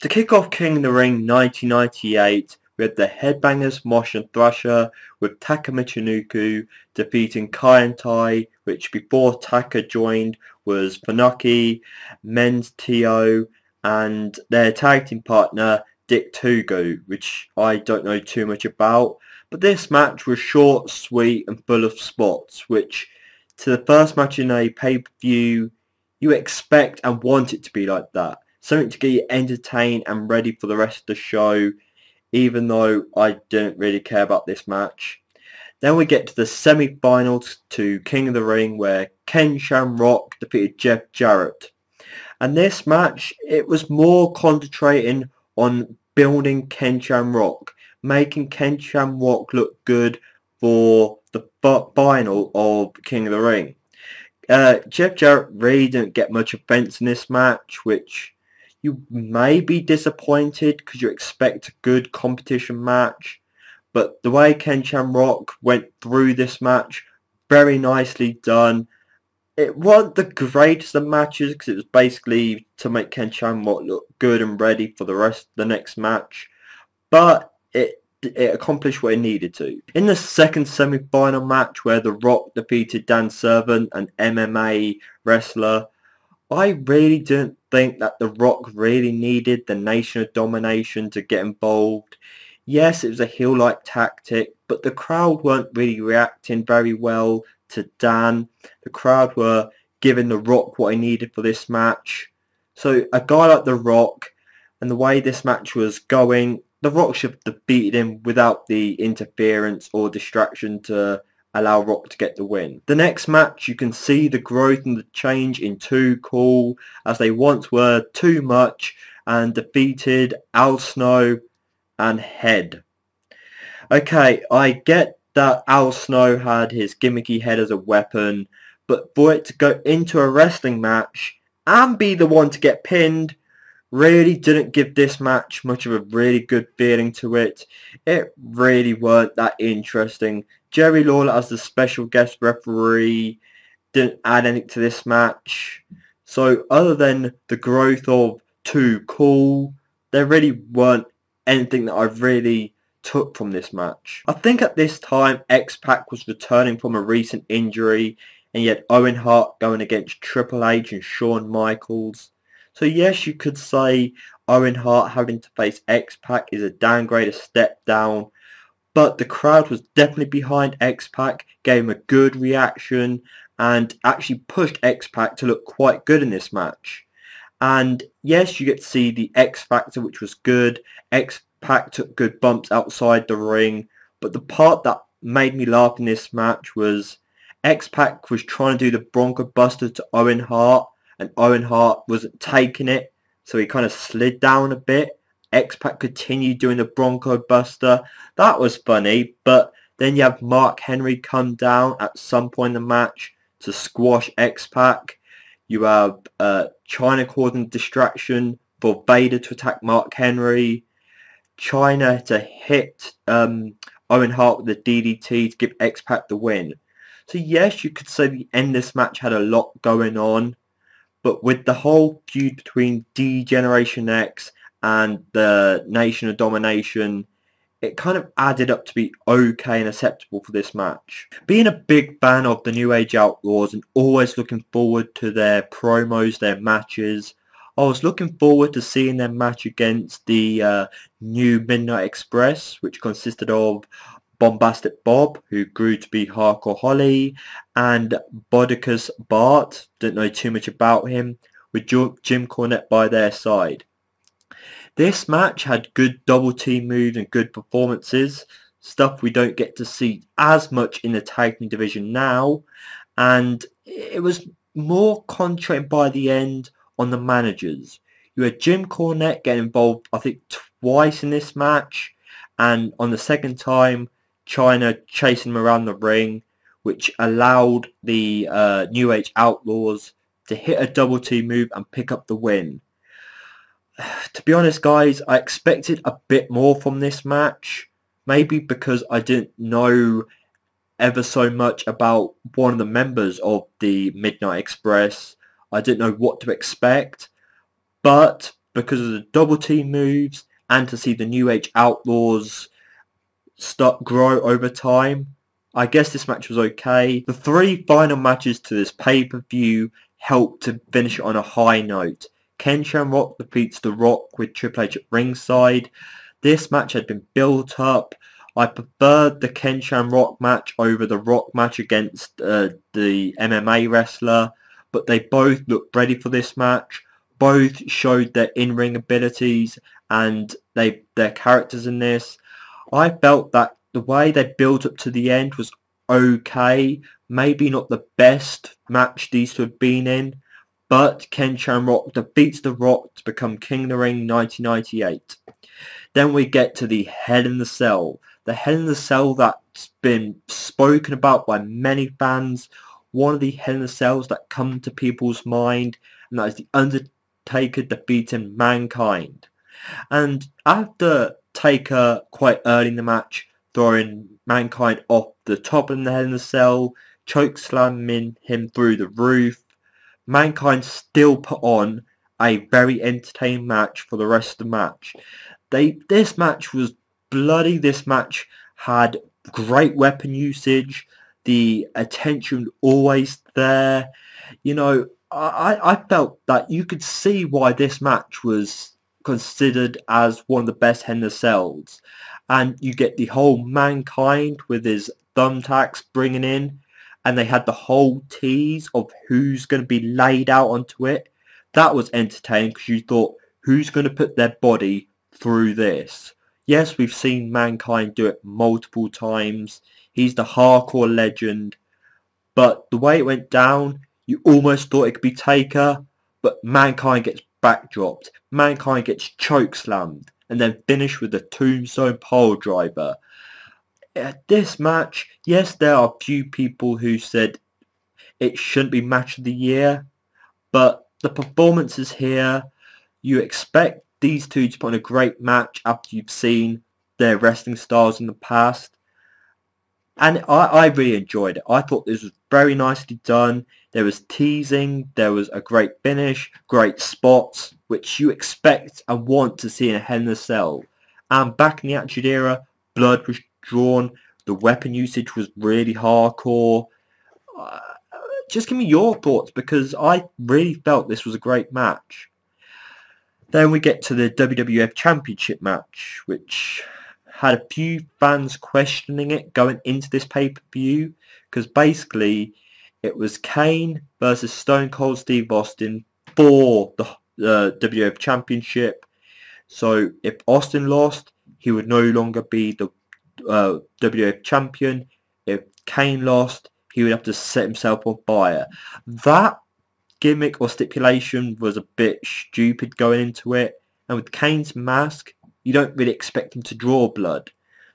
To kick off King of the Ring 1998, we had the Headbangers Masha Russia with Taka Michinoku defeating Kai and Tai, which before Taka joined was Funaki, Men's Tio, and their tag team partner Dick Togo, which I don't know too much about. But this match was short, sweet, and full of spots, which to the first match in a pay-per-view, you expect and want it to be like that. Something to get you entertained and ready for the rest of the show, even though I didn't really care about this match. Then we get to the semi-finals to King of the Ring, where Ken Shamrock defeated Jeff Jarrett. And this match, it was more concentrating on building Ken Shamrock, making Ken Shamrock look good for the final of King of the Ring. Jeff Jarrett really didn't get much offense in this match, which you may be disappointed because you expect a good competition match. But the way Ken Shamrock went through this match, very nicely done. It wasn't the greatest of matches because it was basically to make Ken Shamrock look good and ready for the rest of the next match. But it accomplished what it needed to. In the second semi-final match where The Rock defeated Dan Servant, an MMA wrestler, I really didn't think that The Rock really needed the Nation of Domination to get involved. Yes, it was a heel-like tactic, but the crowd weren't really reacting very well to Dan. The crowd were giving The Rock what he needed for this match. So a guy like The Rock, and the way this match was going, The Rock should have defeated him without the interference or distraction to allow Rock to get the win. The next match, you can see the growth and the change in Too Cool, as they once were Too Much, and defeated Al Snow and Head. Okay, I get that Al Snow had his gimmicky head as a weapon, but for it to go into a wrestling match and be the one to get pinned really didn't give this match much of a really good feeling to it. It really weren't that interesting. Jerry Lawler as the special guest referee didn't add anything to this match. So other than the growth of Too Cool, there really weren't anything that I really took from this match. I think at this time XPac was returning from a recent injury, and yet Owen Hart going against Triple H and Shawn Michaels. So yes, you could say Owen Hart having to face XPac is a downgrade, a step down, but the crowd was definitely behind XPac, gave him a good reaction, and actually pushed XPac to look quite good in this match. And yes, you get to see the X Factor, which was good. XPac took good bumps outside the ring, but the part that made me laugh in this match was XPac was trying to do the Bronco Buster to Owen Hart, and Owen Hart wasn't taking it, so he kind of slid down a bit. XPac continued doing the Bronco Buster. That was funny, but then you have Mark Henry come down at some point in the match to squash XPac. You have China causing distraction for Vader to attack Mark Henry. China to hit Owen Hart with the DDT to give XPac the win. So yes, you could say the end of this match had a lot going on, but with the whole feud between D-Generation X and the Nation of Domination, it kind of added up to be okay and acceptable for this match. Being a big fan of the New Age Outlaws and always looking forward to their promos, their matches, I was looking forward to seeing their match against the new Midnight Express, which consisted of Bombastic Bob, who grew to be Hardcore Holly, and Bodicus Bart, didn't know too much about him, with Jim Cornette by their side. This match had good double team moves and good performances, stuff we don't get to see as much in the tag team division now, and it was more concentrated by the end on the managers. You had Jim Cornette getting involved, I think, twice in this match, and on the second time, China chasing him around the ring, which allowed the New Age Outlaws to hit a double team move and pick up the win. To be honest, guys, I expected a bit more from this match. Maybe because I didn't know ever so much about one of the members of the Midnight Express. I didn't know what to expect. But because of the double team moves and to see the New Age Outlaws grow over time, I guess this match was okay. The 3 final matches to this pay-per-view helped to finish it on a high note. Ken Shamrock defeats The Rock with Triple H at ringside. This match had been built up. I preferred the Ken Shamrock match over the Rock match against the MMA wrestler, but they both looked ready for this match. Both showed their in-ring abilities and their characters in this. I felt that the way they built up to the end was okay. Maybe not the best match these two have been in, but Ken Shamrock defeats The Rock to become King of the Ring 1998. Then we get to the Hell in the Cell. The Hell in the Cell that's been spoken about by many fans. One of the Hell in the Cells that come to people's mind, and that is the Undertaker defeating Mankind. And after Taker quite early in the match throwing Mankind off the top of the Hell in the Cell, chokeslamming him through the roof, Mankind still put on a very entertaining match for the rest of the match. This match was bloody. This match had great weapon usage. The attention always there. You know, I felt that you could see why this match was considered as one of the best Hell in the Cells. And you get the whole Mankind with his thumbtacks bringing in, and they had the whole tease of who's going to be laid out onto it. That was entertaining because you thought, who's going to put their body through this? Yes, we've seen Mankind do it multiple times. He's the hardcore legend. But the way it went down, you almost thought it could be Taker, but Mankind gets backdropped. Mankind gets chokeslammed and then finished with a tombstone pole driver. This match, yes, there are a few people who said it shouldn't be match of the year, but the performances here, you expect these two to put on a great match after you've seen their wrestling styles in the past. And I really enjoyed it. I thought this was very nicely done. There was teasing, there was a great finish, great spots, which you expect and want to see in a Hell in a Cell. And back in the Attitude Era, blood was drawn, the weapon usage was really hardcore. Just give me your thoughts, because I really felt this was a great match. Then we get to the WWF Championship match, which had a few fans questioning it going into this pay-per-view, because basically it was Kane versus Stone Cold Steve Austin for the WWF Championship. So if Austin lost, he would no longer be the WWF Champion. If Kane lost, he would have to set himself on fire. That gimmick or stipulation was a bit stupid going into it, and with Kane's mask, you don't really expect him to draw blood.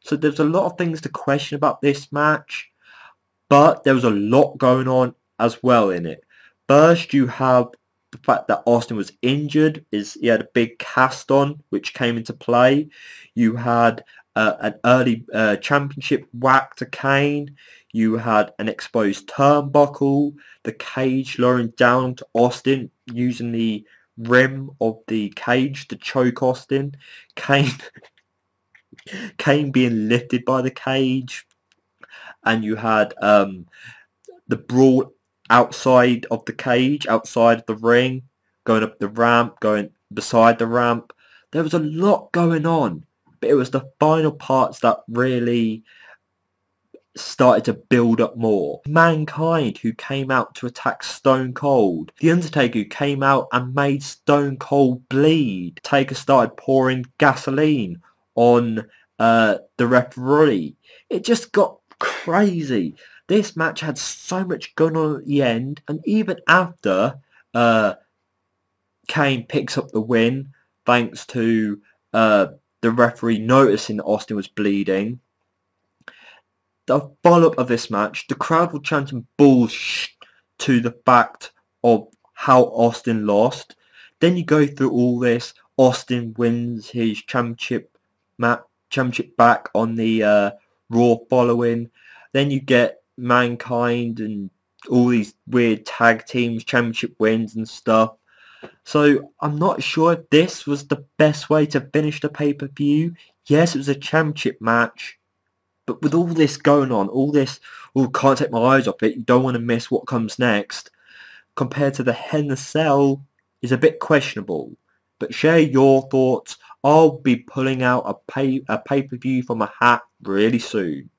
So there's a lot of things to question about this match, but there was a lot going on as well in it. First, you have the fact that Austin was injured. He had a big cast on, which came into play. You had an early championship whack to Kane. You had an exposed turnbuckle, the cage lowering down to Austin using the rim of the cage to choke Austin. Kane being lifted by the cage. And you had the brawl outside of the cage, outside of the ring, going up the ramp, going beside the ramp. There was a lot going on, but it was the final parts that really started to build up more. Mankind, who came out to attack Stone Cold. The Undertaker, who came out and made Stone Cold bleed. Taker started pouring gasoline on the referee. It just got crazy. This match had so much going on at the end, and even after Kane picks up the win, thanks to the referee noticing that Austin was bleeding, the follow-up of this match, the crowd were chanting bullshit to the fact of how Austin lost. Then you go through all this, Austin wins his championship back on the Raw following. Then you get Mankind and all these weird tag teams, championship wins and stuff. So I'm not sure if this was the best way to finish the pay-per-view. Yes, it was a championship match, but with all this going on, all this, oh, can't take my eyes off it, you don't want to miss what comes next, compared to the Hell in a Cell, is a bit questionable. But share your thoughts. I'll be pulling out a pay-per-view from a hat really soon.